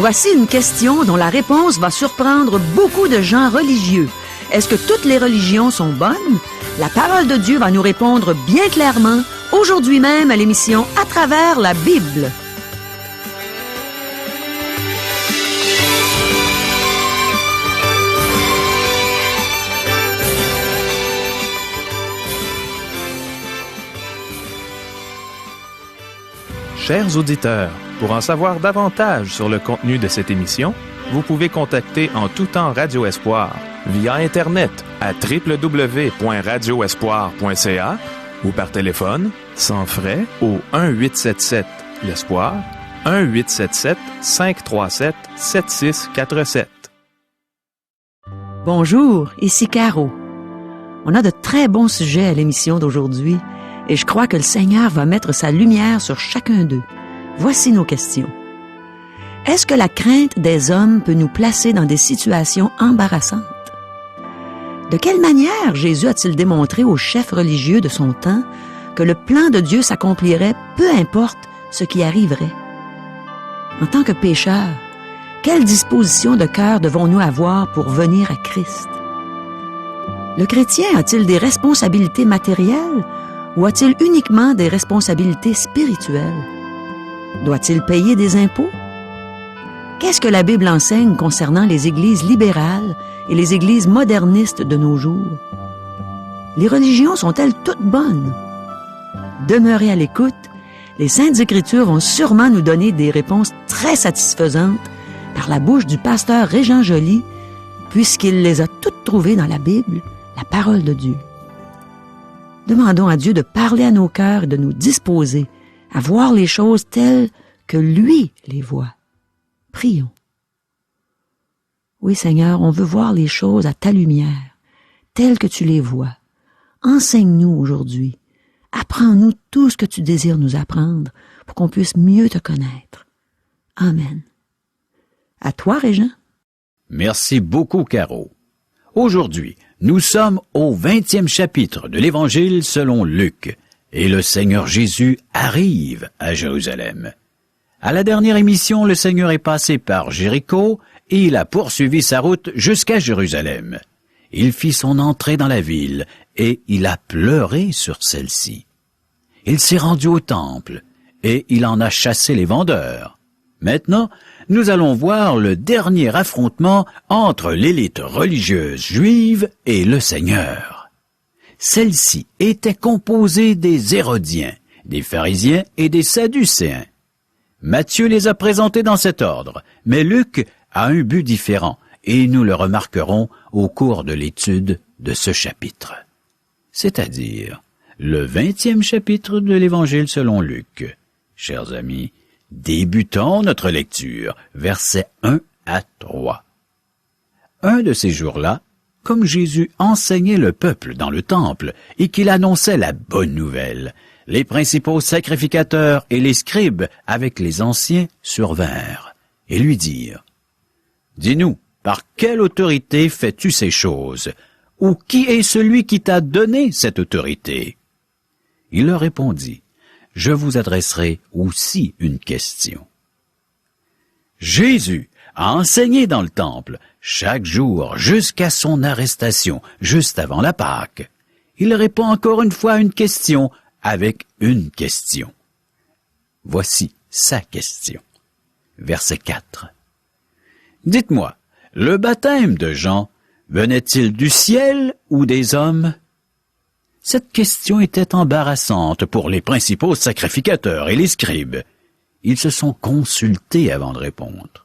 Voici une question dont la réponse va surprendre beaucoup de gens religieux. Est-ce que toutes les religions sont bonnes? La parole de Dieu va nous répondre bien clairement, aujourd'hui même à l'émission À travers la Bible. Chers auditeurs, pour en savoir davantage sur le contenu de cette émission, vous pouvez contacter en tout temps Radio Espoir via Internet à www.radioespoir.ca ou par téléphone, sans frais, au 1-877-l'Espoir, 1-877-537-7647. Bonjour, ici Caro. On a de très bons sujets à l'émission d'aujourd'hui et je crois que le Seigneur va mettre sa lumière sur chacun d'eux. Voici nos questions. Est-ce que la crainte des hommes peut nous placer dans des situations embarrassantes? De quelle manière Jésus a-t-il démontré aux chefs religieux de son temps que le plan de Dieu s'accomplirait peu importe ce qui arriverait? En tant que pécheurs, quelle disposition de cœur devons-nous avoir pour venir à Christ? Le chrétien a-t-il des responsabilités matérielles ou a-t-il uniquement des responsabilités spirituelles? Doit-il payer des impôts? Qu'est-ce que la Bible enseigne concernant les églises libérales et les églises modernistes de nos jours? Les religions sont-elles toutes bonnes? Demeurez à l'écoute, les Saintes Écritures vont sûrement nous donner des réponses très satisfaisantes par la bouche du pasteur Régent Joly, puisqu'il les a toutes trouvées dans la Bible, la parole de Dieu. Demandons à Dieu de parler à nos cœurs et de nous disposer à voir les choses telles que lui les voit. Prions. Oui, Seigneur, on veut voir les choses à ta lumière, telles que tu les vois. Enseigne-nous aujourd'hui. Apprends-nous tout ce que tu désires nous apprendre pour qu'on puisse mieux te connaître. Amen. À toi, Régent. Merci beaucoup, Caro. Aujourd'hui, nous sommes au 20e chapitre de l'Évangile selon Luc, et le Seigneur Jésus arrive à Jérusalem. À la dernière émission, le Seigneur est passé par Jéricho et il a poursuivi sa route jusqu'à Jérusalem. Il fit son entrée dans la ville et il a pleuré sur celle-ci. Il s'est rendu au temple et il en a chassé les vendeurs. Maintenant, nous allons voir le dernier affrontement entre l'élite religieuse juive et le Seigneur. Celle-ci était composée des Hérodiens, des pharisiens et des sadducéens. Matthieu les a présentés dans cet ordre, mais Luc a un but différent et nous le remarquerons au cours de l'étude de ce chapitre. C'est-à-dire le 20e chapitre de l'Évangile selon Luc. Chers amis, débutons notre lecture, versets 1 à 3. Un de ces jours-là, comme Jésus enseignait le peuple dans le temple et qu'il annonçait la bonne nouvelle, les principaux sacrificateurs et les scribes avec les anciens survinrent et lui dirent: « Dis-nous, par quelle autorité fais-tu ces choses? Ou qui est celui qui t'a donné cette autorité? » Il leur répondit: « Je vous adresserai aussi une question. Jésus a enseigné dans le temple chaque jour jusqu'à son arrestation, juste avant la Pâque. Il répond encore une fois à une question avec une question. Voici sa question. Verset 4. Dites-moi, le baptême de Jean venait-il du ciel ou des hommes? Cette question était embarrassante pour les principaux sacrificateurs et les scribes. Ils se sont consultés avant de répondre.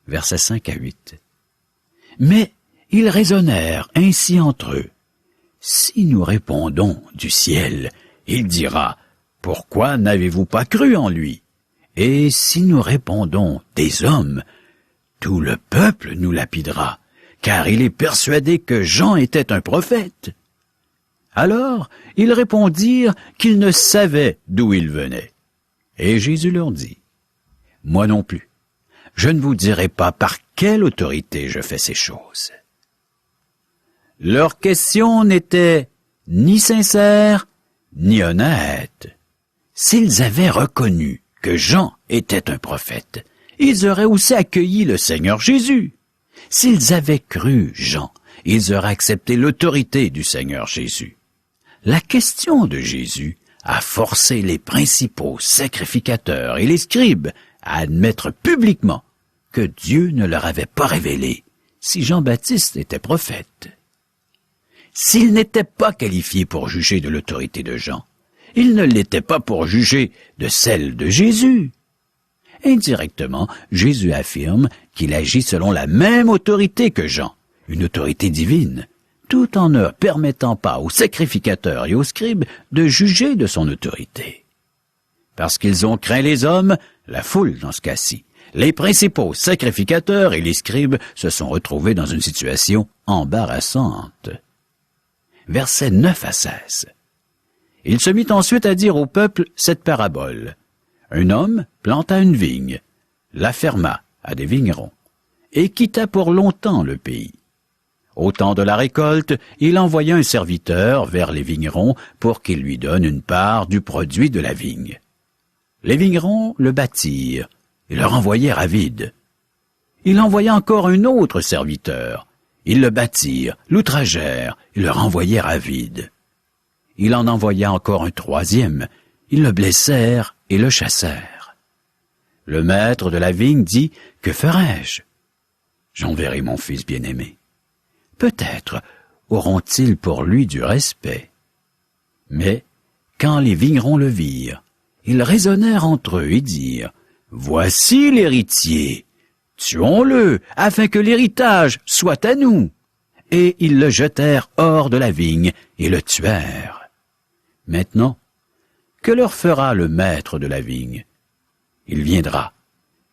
Versets 5 à 8. Mais ils raisonnèrent ainsi entre eux. Si nous répondons du ciel, il dira: pourquoi n'avez-vous pas cru en lui? Et si nous répondons des hommes, tout le peuple nous lapidera, car il est persuadé que Jean était un prophète. Alors ils répondirent qu'ils ne savaient d'où il venait. Et Jésus leur dit: moi non plus, je ne vous dirai pas par quelle autorité je fais ces choses. Leur question n'était ni sincère, ni honnête. S'ils avaient reconnu que Jean était un prophète, ils auraient aussi accueilli le Seigneur Jésus. S'ils avaient cru Jean, ils auraient accepté l'autorité du Seigneur Jésus. La question de Jésus a forcé les principaux sacrificateurs et les scribes à admettre publiquement que Dieu ne leur avait pas révélé si Jean-Baptiste était prophète. S'ils n'étaient pas qualifiés pour juger de l'autorité de Jean, ils ne l'étaient pas pour juger de celle de Jésus. Indirectement, Jésus affirme qu'il agit selon la même autorité que Jean, une autorité divine, tout en ne permettant pas aux sacrificateurs et aux scribes de juger de son autorité. Parce qu'ils ont craint les hommes, la foule dans ce cas-ci, les principaux sacrificateurs et les scribes se sont retrouvés dans une situation embarrassante. Versets 9 à 16. Il se mit ensuite à dire au peuple cette parabole. Un homme planta une vigne, la ferma à des vignerons, et quitta pour longtemps le pays. Au temps de la récolte, il envoya un serviteur vers les vignerons pour qu'il lui donne une part du produit de la vigne. Les vignerons le battirent et le renvoyèrent à vide. Il envoya encore un autre serviteur. Ils le battirent, l'outragèrent et le renvoyèrent à vide. Il en envoya encore un troisième. Ils le blessèrent et le chassèrent. Le maître de la vigne dit, « Que ferai-je? J'enverrai mon fils bien-aimé. Peut-être auront-ils pour lui du respect. » Mais quand les vignerons le virent, ils raisonnèrent entre eux et dirent, « Voici l'héritier. Tuons-le, afin que l'héritage soit à nous. » Et ils le jetèrent hors de la vigne et le tuèrent. Maintenant, que leur fera le maître de la vigne? Il viendra,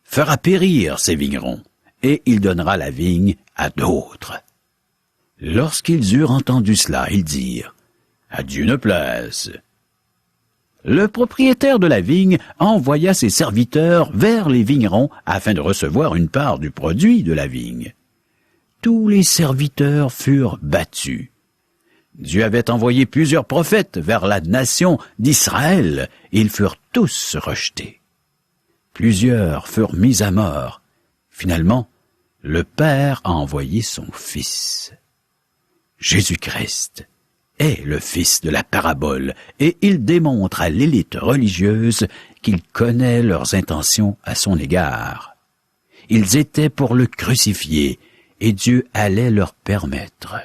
fera périr ses vignerons, et il donnera la vigne à d'autres. Lorsqu'ils eurent entendu cela, ils dirent, « À Dieu ne plaise. » Le propriétaire de la vigne envoya ses serviteurs vers les vignerons afin de recevoir une part du produit de la vigne. Tous les serviteurs furent battus. Dieu avait envoyé plusieurs prophètes vers la nation d'Israël. Ils furent tous rejetés. Plusieurs furent mis à mort. Finalement, le Père a envoyé son Fils. Jésus-Christ est le fils de la parabole et il démontre à l'élite religieuse qu'il connaît leurs intentions à son égard. Ils étaient pour le crucifier et Dieu allait leur permettre.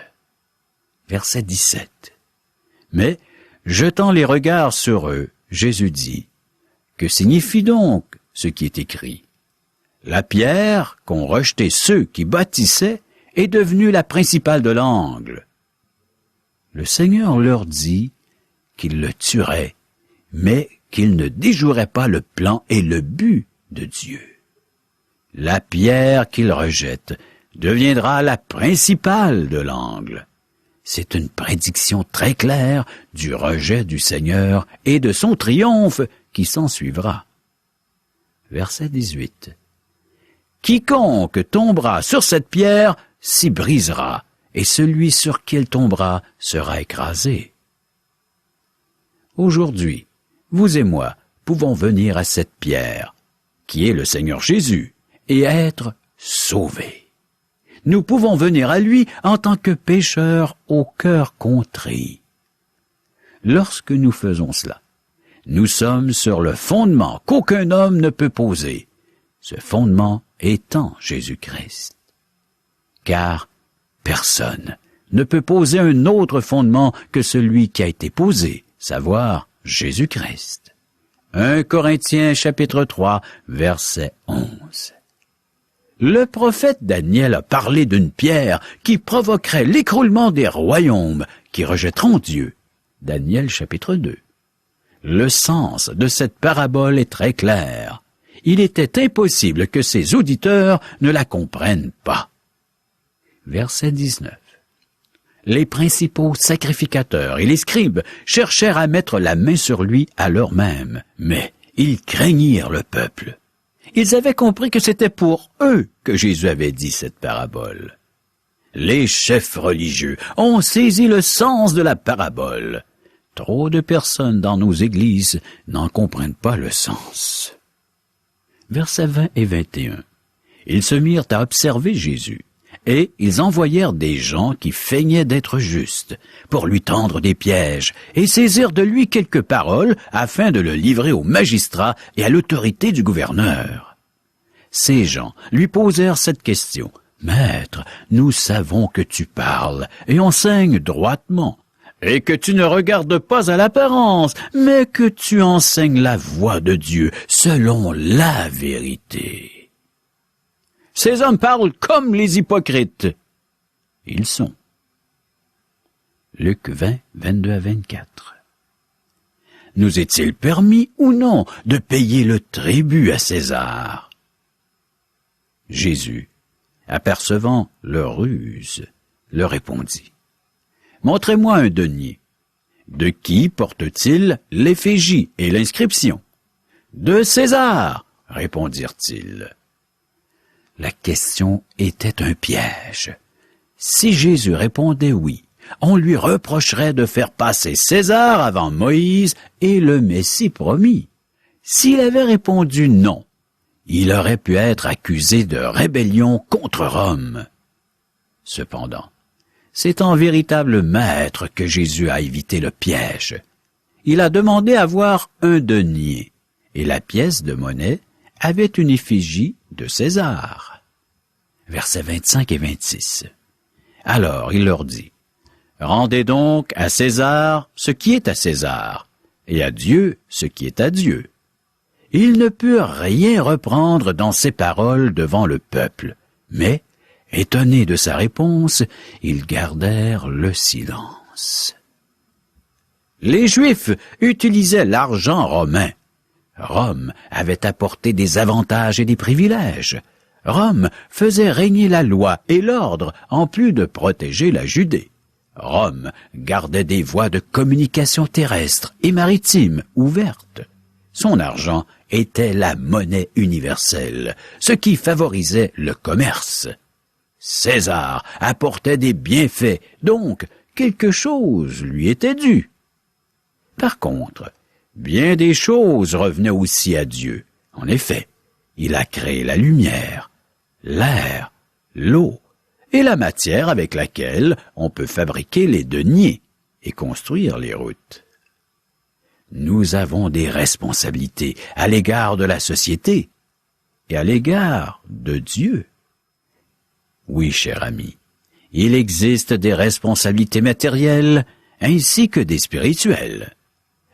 Verset 17. Mais, jetant les regards sur eux, Jésus dit, « Que signifie donc ce qui est écrit? La pierre qu'ont rejetée ceux qui bâtissaient est devenue la principale de l'angle. » Le Seigneur leur dit qu'il le tuerait, mais qu'il ne déjouerait pas le plan et le but de Dieu. La pierre qu'il rejette deviendra la principale de l'angle. C'est une prédiction très claire du rejet du Seigneur et de son triomphe qui s'ensuivra. Verset 18. Quiconque tombera sur cette pierre s'y brisera, et celui sur qui elle tombera sera écrasé. Aujourd'hui, vous et moi pouvons venir à cette pierre, qui est le Seigneur Jésus, et être sauvés. Nous pouvons venir à lui en tant que pécheurs au cœur contrit. Lorsque nous faisons cela, nous sommes sur le fondement qu'aucun homme ne peut poser, ce fondement étant Jésus-Christ. Car personne ne peut poser un autre fondement que celui qui a été posé, savoir Jésus-Christ. 1 Corinthiens chapitre 3, verset 11. Le prophète Daniel a parlé d'une pierre qui provoquerait l'écroulement des royaumes qui rejetteront Dieu. Daniel chapitre 2. Le sens de cette parabole est très clair. Il était impossible que ses auditeurs ne la comprennent pas. Verset 19. Les principaux sacrificateurs et les scribes cherchèrent à mettre la main sur lui à l'heure même, mais ils craignirent le peuple. Ils avaient compris que c'était pour eux que Jésus avait dit cette parabole. Les chefs religieux ont saisi le sens de la parabole. Trop de personnes dans nos églises n'en comprennent pas le sens. Versets 20 et 21. Ils se mirent à observer Jésus, et ils envoyèrent des gens qui feignaient d'être justes, pour lui tendre des pièges, et saisir de lui quelques paroles, afin de le livrer aux magistrats et à l'autorité du gouverneur. Ces gens lui posèrent cette question. « Maître, nous savons que tu parles et enseignes droitement, et que tu ne regardes pas à l'apparence, mais que tu enseignes la voie de Dieu selon la vérité. Ces hommes parlent comme les hypocrites. Ils sont. » Luc 20, 22 à 24. Nous est-il permis ou non de payer le tribut à César? Jésus, apercevant leur ruse, leur répondit. « Montrez-moi un denier. De qui porte-t-il l'effigie et l'inscription? »« De César, répondirent-ils. » La question était un piège. Si Jésus répondait oui, on lui reprocherait de faire passer César avant Moïse et le Messie promis. S'il avait répondu non, il aurait pu être accusé de rébellion contre Rome. Cependant, c'est en véritable maître que Jésus a évité le piège. Il a demandé à voir un denier, et la pièce de monnaie avait une effigie de César. Versets 25 et 26. Alors il leur dit, « Rendez donc à César ce qui est à César, et à Dieu ce qui est à Dieu. » Ils ne purent rien reprendre dans ses paroles devant le peuple, mais, étonnés de sa réponse, ils gardèrent le silence. Les Juifs utilisaient l'argent romain. Rome avait apporté des avantages et des privilèges. Rome faisait régner la loi et l'ordre en plus de protéger la Judée. Rome gardait des voies de communication terrestre et maritime ouvertes. Son argent était la monnaie universelle, ce qui favorisait le commerce. César apportait des bienfaits, donc quelque chose lui était dû. Par contre, bien des choses revenaient aussi à Dieu. En effet, il a créé la lumière, l'air, l'eau et la matière avec laquelle on peut fabriquer les deniers et construire les routes. Nous avons des responsabilités à l'égard de la société et à l'égard de Dieu. Oui, cher ami, il existe des responsabilités matérielles ainsi que des spirituelles.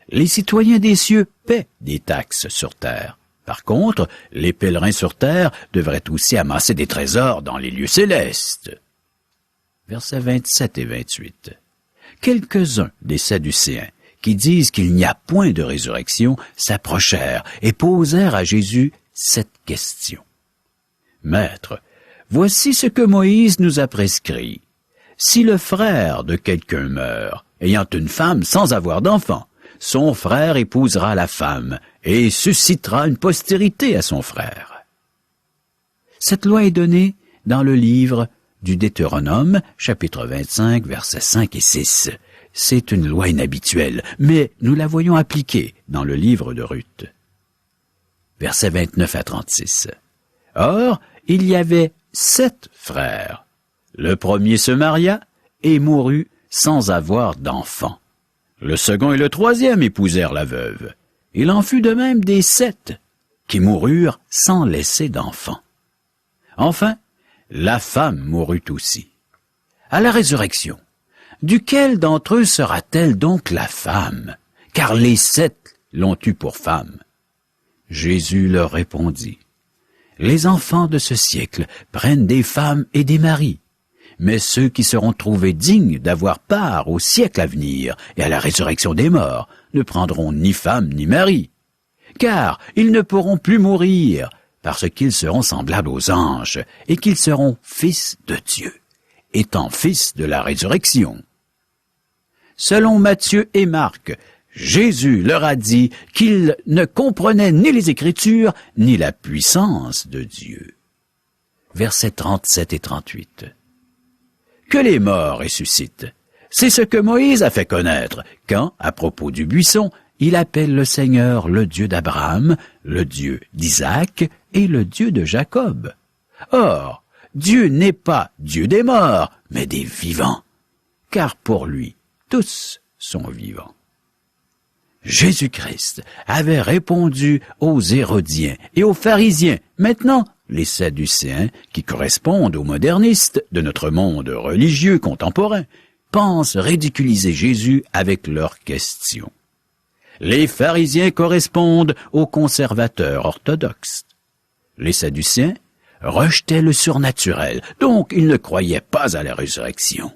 Les citoyens des cieux paient des taxes sur terre. Par contre, les pèlerins sur terre devraient aussi amasser des trésors dans les lieux célestes. Versets 27 et 28. Quelques-uns des Sadducéens qui disent qu'il n'y a point de résurrection, s'approchèrent et posèrent à Jésus cette question. « Maître, voici ce que Moïse nous a prescrit. Si le frère de quelqu'un meurt, ayant une femme sans avoir d'enfant, son frère épousera la femme et suscitera une postérité à son frère. » Cette loi est donnée dans le livre du Deutéronome, chapitre 25, versets 5 et 6. C'est une loi inhabituelle, mais nous la voyons appliquée dans le livre de Ruth. Versets 29 à 36. Or, il y avait 7 frères. Le premier se maria et mourut sans avoir d'enfant. Le second et le troisième épousèrent la veuve. Il en fut de même des 7 qui moururent sans laisser d'enfant. Enfin, la femme mourut aussi. À la résurrection, duquel d'entre eux sera-t-elle donc la femme? Car les 7 l'ont eue pour femme. Jésus leur répondit, « Les enfants de ce siècle prennent des femmes et des maris, mais ceux qui seront trouvés dignes d'avoir part au siècle à venir et à la résurrection des morts ne prendront ni femme ni mari, car ils ne pourront plus mourir, parce qu'ils seront semblables aux anges et qu'ils seront fils de Dieu, étant fils de la résurrection. » Selon Matthieu et Marc, Jésus leur a dit qu'il ne comprenait ni les Écritures ni la puissance de Dieu. Versets 37 et 38. Que les morts ressuscitent, c'est ce que Moïse a fait connaître quand, à propos du buisson, il appelle le Seigneur le Dieu d'Abraham, le Dieu d'Isaac et le Dieu de Jacob. Or, Dieu n'est pas Dieu des morts, mais des vivants, car pour lui, tous sont vivants. Jésus-Christ avait répondu aux Hérodiens et aux pharisiens. Maintenant, les Sadducéens, qui correspondent aux modernistes de notre monde religieux contemporain, pensent ridiculiser Jésus avec leurs questions. Les pharisiens correspondent aux conservateurs orthodoxes. Les Sadducéens rejetaient le surnaturel, donc ils ne croyaient pas à la résurrection.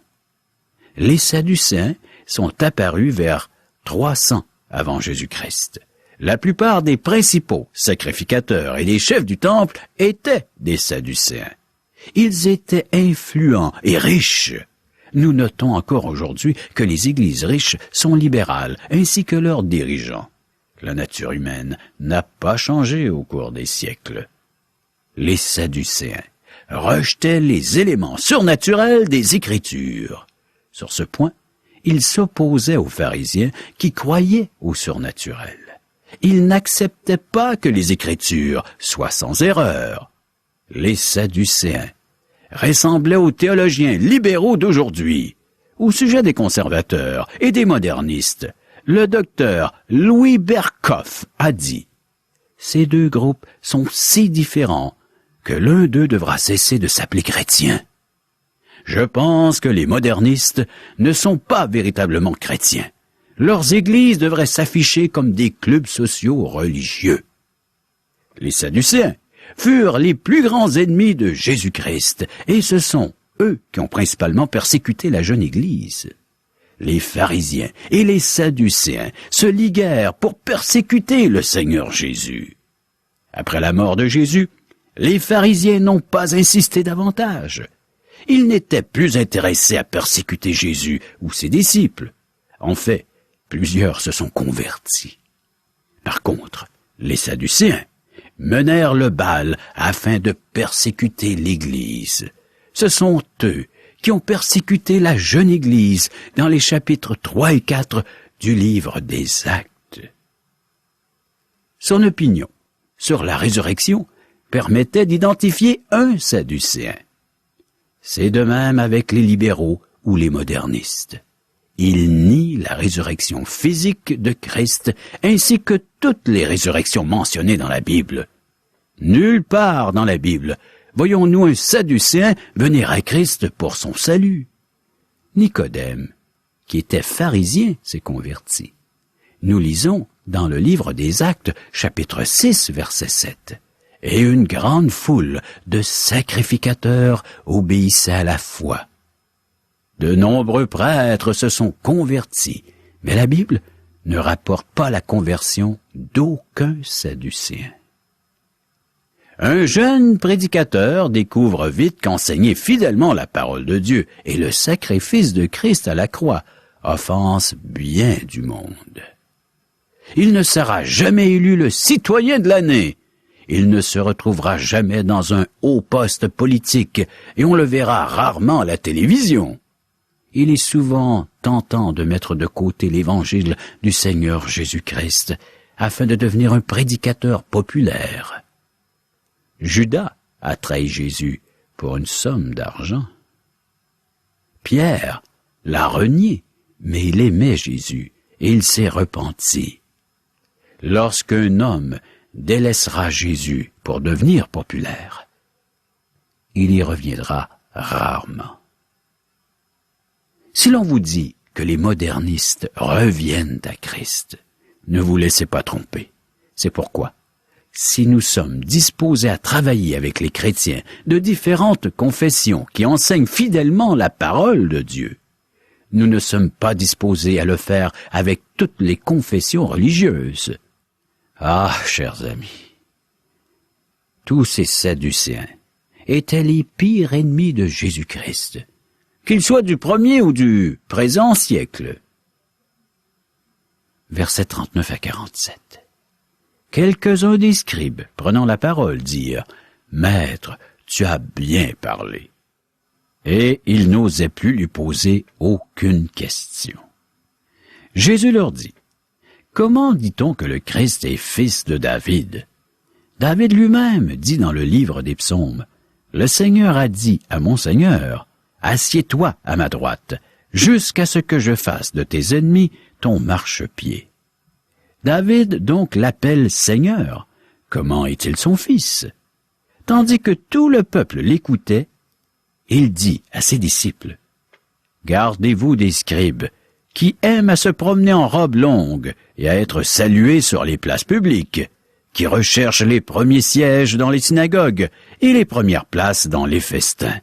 Les Sadducéens sont apparus vers 300 avant Jésus-Christ. La plupart des principaux sacrificateurs et les chefs du temple étaient des Sadducéens. Ils étaient influents et riches. Nous notons encore aujourd'hui que les églises riches sont libérales, ainsi que leurs dirigeants. La nature humaine n'a pas changé au cours des siècles. Les Sadducéens rejetaient les éléments surnaturels des Écritures. Sur ce point, ils s'opposaient aux pharisiens qui croyaient au surnaturel. Ils n'acceptaient pas que les Écritures soient sans erreur. Les Sadducéens ressemblaient aux théologiens libéraux d'aujourd'hui. Au sujet des conservateurs et des modernistes, le docteur Louis Berkhoff a dit « Ces deux groupes sont si différents que l'un d'eux devra cesser de s'appeler chrétien. » Je pense que les modernistes ne sont pas véritablement chrétiens. Leurs églises devraient s'afficher comme des clubs sociaux religieux. Les Sadducéens furent les plus grands ennemis de Jésus-Christ, et ce sont eux qui ont principalement persécuté la jeune Église. Les pharisiens et les Sadducéens se liguèrent pour persécuter le Seigneur Jésus. Après la mort de Jésus, les pharisiens n'ont pas insisté davantage. Ils n'étaient plus intéressés à persécuter Jésus ou ses disciples. En fait, plusieurs se sont convertis. Par contre, les Sadducéens menèrent le bal afin de persécuter l'Église. Ce sont eux qui ont persécuté la jeune Église dans les chapitres 3 et 4 du livre des Actes. Son opinion sur la résurrection permettait d'identifier un Sadducéen. C'est de même avec les libéraux ou les modernistes. Ils nient la résurrection physique de Christ ainsi que toutes les résurrections mentionnées dans la Bible. Nulle part dans la Bible voyons-nous un Sadducéen venir à Christ pour son salut. Nicodème, qui était pharisien, s'est converti. Nous lisons dans le livre des Actes, chapitre 6, verset 7. Et une grande foule de sacrificateurs obéissait à la foi. De nombreux prêtres se sont convertis, mais la Bible ne rapporte pas la conversion d'aucun Sadducéen. Un jeune prédicateur découvre vite qu'enseigner fidèlement la parole de Dieu et le sacrifice de Christ à la croix offense bien du monde. Il ne sera jamais élu le citoyen de l'année. Il ne se retrouvera jamais dans un haut poste politique et on le verra rarement à la télévision. Il est souvent tentant de mettre de côté l'évangile du Seigneur Jésus-Christ afin de devenir un prédicateur populaire. Judas a trahi Jésus pour une somme d'argent. Pierre l'a renié, mais il aimait Jésus et il s'est repenti. Lorsqu'un homme délaissera Jésus pour devenir populaire, il y reviendra rarement. Si l'on vous dit que les modernistes reviennent à Christ, ne vous laissez pas tromper. C'est pourquoi, si nous sommes disposés à travailler avec les chrétiens de différentes confessions qui enseignent fidèlement la parole de Dieu, nous ne sommes pas disposés à le faire avec toutes les confessions religieuses. Ah, chers amis, tous ces Sadducéens étaient les pires ennemis de Jésus-Christ, qu'ils soient du premier ou du présent siècle. Versets 39 à 47. Quelques-uns des scribes, prenant la parole, dirent « Maître, tu as bien parlé. » Et ils n'osaient plus lui poser aucune question. Jésus leur dit « Comment dit-on que le Christ est fils de David? David lui-même dit dans le livre des Psaumes, « Le Seigneur a dit à mon Seigneur, « Assieds-toi à ma droite, jusqu'à ce que je fasse de tes ennemis ton marchepied. » David donc l'appelle Seigneur. Comment est-il son fils? Tandis que tout le peuple l'écoutait, il dit à ses disciples, « Gardez-vous des scribes, qui aiment à se promener en robe longue et à être salués sur les places publiques, qui recherchent les premiers sièges dans les synagogues et les premières places dans les festins,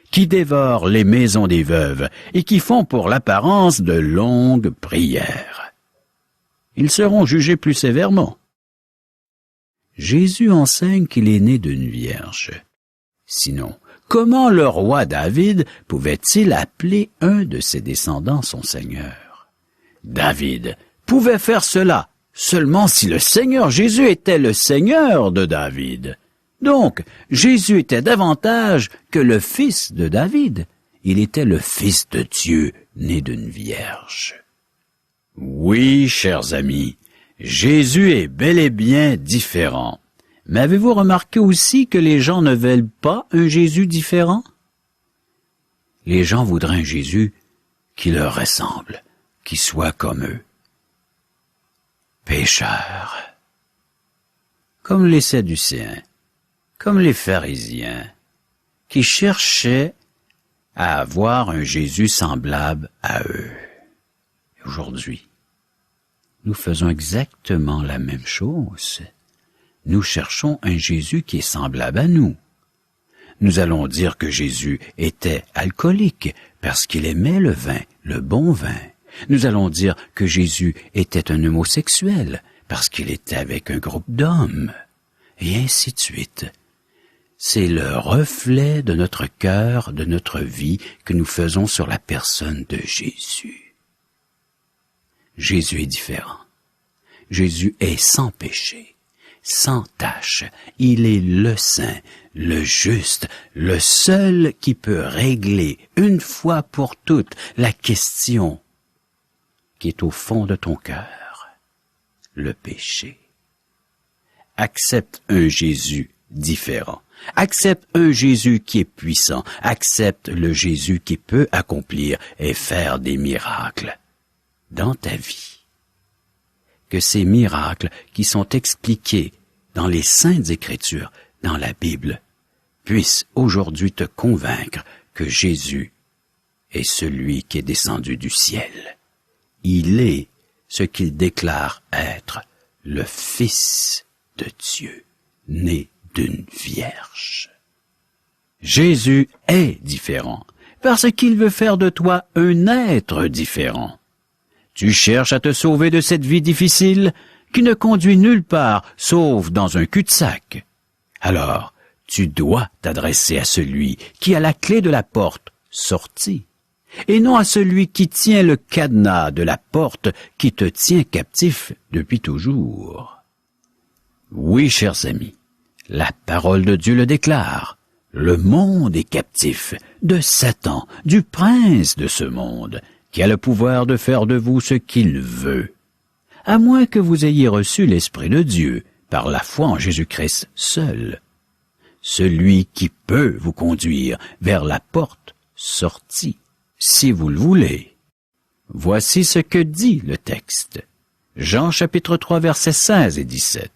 qui dévorent les maisons des veuves et qui font pour l'apparence de longues prières. Ils seront jugés plus sévèrement. » Jésus enseigne qu'il est né d'une vierge. Sinon, comment le roi David pouvait-il appeler un de ses descendants son Seigneur? David pouvait faire cela seulement si le Seigneur Jésus était le Seigneur de David. Donc, Jésus était davantage que le fils de David. Il était le Fils de Dieu, né d'une vierge. Oui, chers amis, Jésus est bel et bien différent. Mais avez-vous remarqué aussi que les gens ne veulent pas un Jésus différent? Les gens voudraient un Jésus qui leur ressemble, qui soit comme eux. Pécheurs, comme les Sadducéens, comme les pharisiens, qui cherchaient à avoir un Jésus semblable à eux. Aujourd'hui, nous faisons exactement la même chose. Nous cherchons un Jésus qui est semblable à nous. Nous allons dire que Jésus était alcoolique parce qu'il aimait le vin, le bon vin. Nous allons dire que Jésus était un homosexuel parce qu'il était avec un groupe d'hommes. Et ainsi de suite. C'est le reflet de notre cœur, de notre vie que nous faisons sur la personne de Jésus. Jésus est différent. Jésus est sans péché, sans tache. Il est le saint, le juste, le seul qui peut régler une fois pour toutes la question qui est au fond de ton cœur, le péché. Accepte un Jésus différent. Accepte un Jésus qui est puissant. Accepte le Jésus qui peut accomplir et faire des miracles dans ta vie. Que ces miracles qui sont expliqués dans les Saintes Écritures, dans la Bible, puissent aujourd'hui te convaincre que Jésus est celui qui est descendu du ciel. Il est ce qu'il déclare être, le Fils de Dieu, né d'une vierge. Jésus est différent, parce qu'il veut faire de toi un être différent. Tu cherches à te sauver de cette vie difficile qui ne conduit nulle part sauf dans un cul-de-sac. Alors, tu dois t'adresser à celui qui a la clé de la porte sortie, et non à celui qui tient le cadenas de la porte qui te tient captif depuis toujours. Oui, chers amis, la parole de Dieu le déclare. Le monde est captif de Satan, du prince de ce monde, qui a le pouvoir de faire de vous ce qu'il veut. À moins que vous ayez reçu l'Esprit de Dieu par la foi en Jésus-Christ seul, celui qui peut vous conduire vers la porte sortie, si vous le voulez. Voici ce que dit le texte. Jean chapitre 3 versets 16 et 17.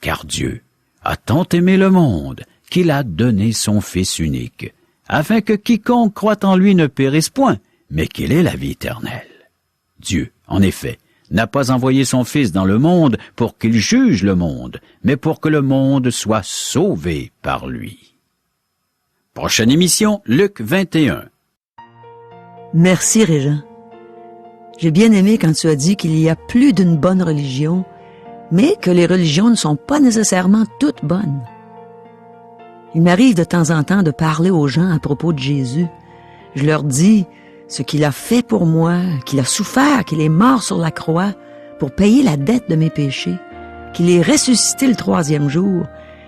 Car Dieu a tant aimé le monde qu'il a donné son Fils unique, afin que quiconque croit en lui ne périsse point, mais qu'il ait la vie éternelle. Dieu, en effet, n'a pas envoyé son Fils dans le monde pour qu'il juge le monde, mais pour que le monde soit sauvé par lui. Prochaine émission, Luc 21. Merci, Régent. J'ai bien aimé quand tu as dit qu'il y a plus d'une bonne religion, mais que les religions ne sont pas nécessairement toutes bonnes. Il m'arrive de temps en temps de parler aux gens à propos de Jésus. Je leur dis ce qu'il a fait pour moi, qu'il a souffert, qu'il est mort sur la croix pour payer la dette de mes péchés, qu'il est ressuscité le 3e jour,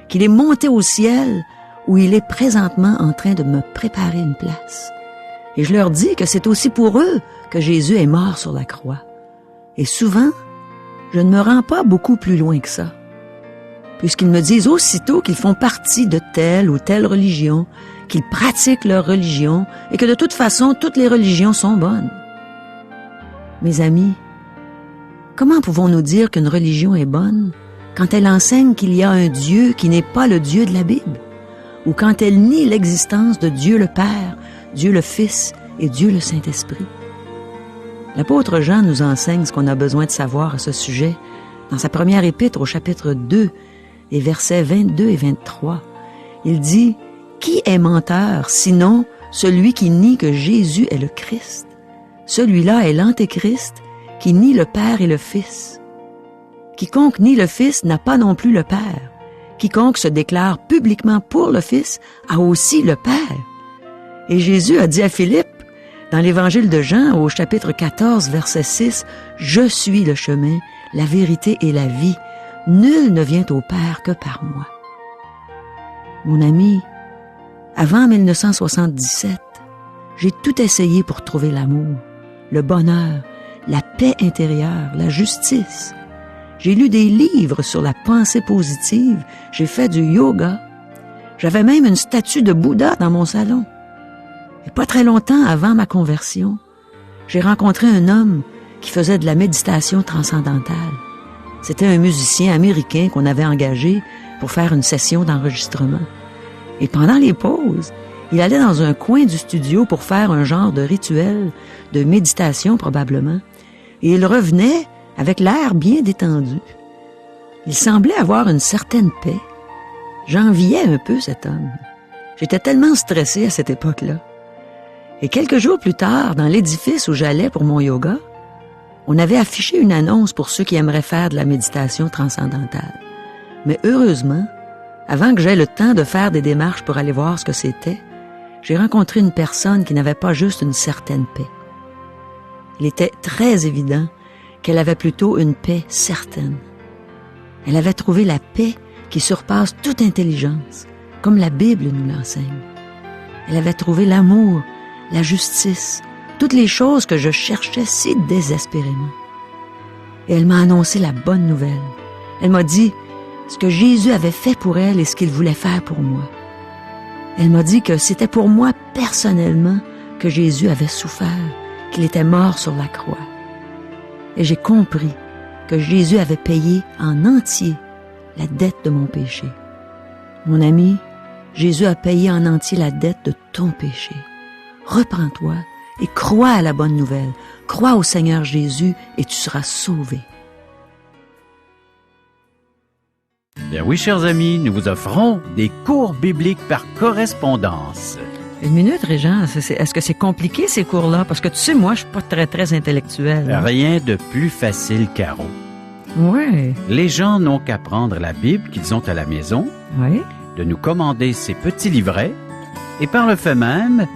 qu'il est monté au ciel où il est présentement en train de me préparer une place. Et je leur dis que c'est aussi pour eux que Jésus est mort sur la croix. Et souvent, je ne me rends pas beaucoup plus loin que ça, puisqu'ils me disent aussitôt qu'ils font partie de telle ou telle religion, qu'ils pratiquent leur religion et que de toute façon, toutes les religions sont bonnes. Mes amis, comment pouvons-nous dire qu'une religion est bonne quand elle enseigne qu'il y a un Dieu qui n'est pas le Dieu de la Bible, ou quand elle nie l'existence de Dieu le Père, Dieu le Fils et Dieu le Saint-Esprit? L'apôtre Jean nous enseigne ce qu'on a besoin de savoir à ce sujet dans sa première épître au chapitre 2 et versets 22 et 23. Il dit « Qui est menteur, sinon celui qui nie que Jésus est le Christ? Celui-là est l'Antéchrist qui nie le Père et le Fils. Quiconque nie le Fils n'a pas non plus le Père. Quiconque se déclare publiquement pour le Fils a aussi le Père. » Et Jésus a dit à Philippe, dans l'Évangile de Jean, au chapitre 14, verset 6, « Je suis le chemin, la vérité et la vie. Nul ne vient au Père que par moi. » Mon ami, avant 1977, j'ai tout essayé pour trouver l'amour, le bonheur, la paix intérieure, la justice. J'ai lu des livres sur la pensée positive, j'ai fait du yoga. J'avais même une statue de Bouddha dans mon salon. Et pas très longtemps avant ma conversion, j'ai rencontré un homme qui faisait de la méditation transcendantale. C'était un musicien américain qu'on avait engagé pour faire une session d'enregistrement. Et pendant les pauses, il allait dans un coin du studio pour faire un genre de rituel, de méditation probablement, et il revenait avec l'air bien détendu. Il semblait avoir une certaine paix. J'enviais un peu cet homme. J'étais tellement stressé à cette époque-là. Et quelques jours plus tard, dans l'édifice où j'allais pour mon yoga, on avait affiché une annonce pour ceux qui aimeraient faire de la méditation transcendantale. Mais heureusement, avant que j'aie le temps de faire des démarches pour aller voir ce que c'était, j'ai rencontré une personne qui n'avait pas juste une certaine paix. Il était très évident qu'elle avait plutôt une paix certaine. Elle avait trouvé la paix qui surpasse toute intelligence, comme la Bible nous l'enseigne. Elle avait trouvé l'amour, la justice, toutes les choses que je cherchais si désespérément. Et elle m'a annoncé la bonne nouvelle. Elle m'a dit ce que Jésus avait fait pour elle et ce qu'il voulait faire pour moi. Elle m'a dit que c'était pour moi personnellement que Jésus avait souffert, qu'il était mort sur la croix. Et j'ai compris que Jésus avait payé en entier la dette de mon péché. Mon ami, Jésus a payé en entier la dette de ton péché. Repens-toi et crois à la bonne nouvelle. Crois au Seigneur Jésus et tu seras sauvé. Bien oui, chers amis, nous vous offrons des cours bibliques par correspondance. Une minute, Régent, est-ce que c'est compliqué ces cours-là? Parce que tu sais, moi, je suis pas très intellectuel. Rien de plus facile, Caro. Oui. Les gens n'ont qu'à prendre la Bible qu'ils ont à la maison, Oui. de nous commander ces petits livrets, et par le fait même,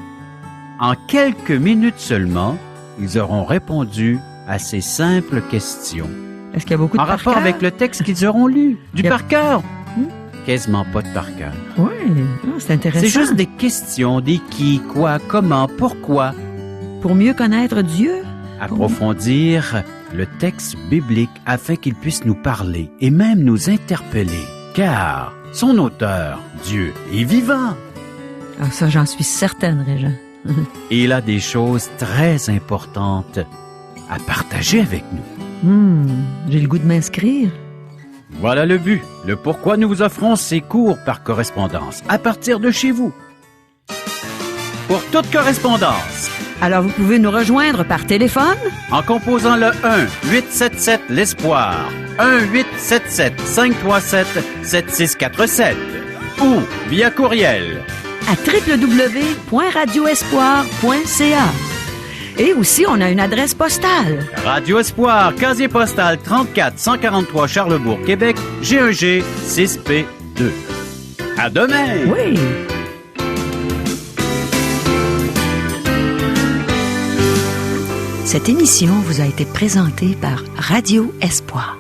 en quelques minutes seulement, ils auront répondu à ces simples questions. Est-ce qu'il y a beaucoup de en par rapport cœur? avec le texte qu'ils auront lu. Du Il y a- par cœur. Quasiment pas de par cœur. Oui, c'est intéressant. C'est juste des questions, des qui, quoi, comment, pourquoi. Pour mieux connaître Dieu. Approfondir le texte biblique afin qu'il puisse nous parler et même nous interpeller. Car son auteur, Dieu, est vivant. Ah, ça, j'en suis certaine, Régent. Et il a des choses très importantes à partager avec nous. J'ai le goût de m'inscrire. Voilà le but, le pourquoi nous vous offrons ces cours par correspondance à partir de chez vous. Pour toute correspondance, Alors, vous pouvez nous rejoindre par téléphone, en composant le 1-877-l'Espoir, 1-877-537-7647 ou via courriel. à www.radioespoir.ca. Et aussi, on a une adresse postale. Radio Espoir, casier postal 34 143 Charlebourg, Québec, G1G 6P2. À demain! Oui. Cette émission vous a été présentée par Radio Espoir.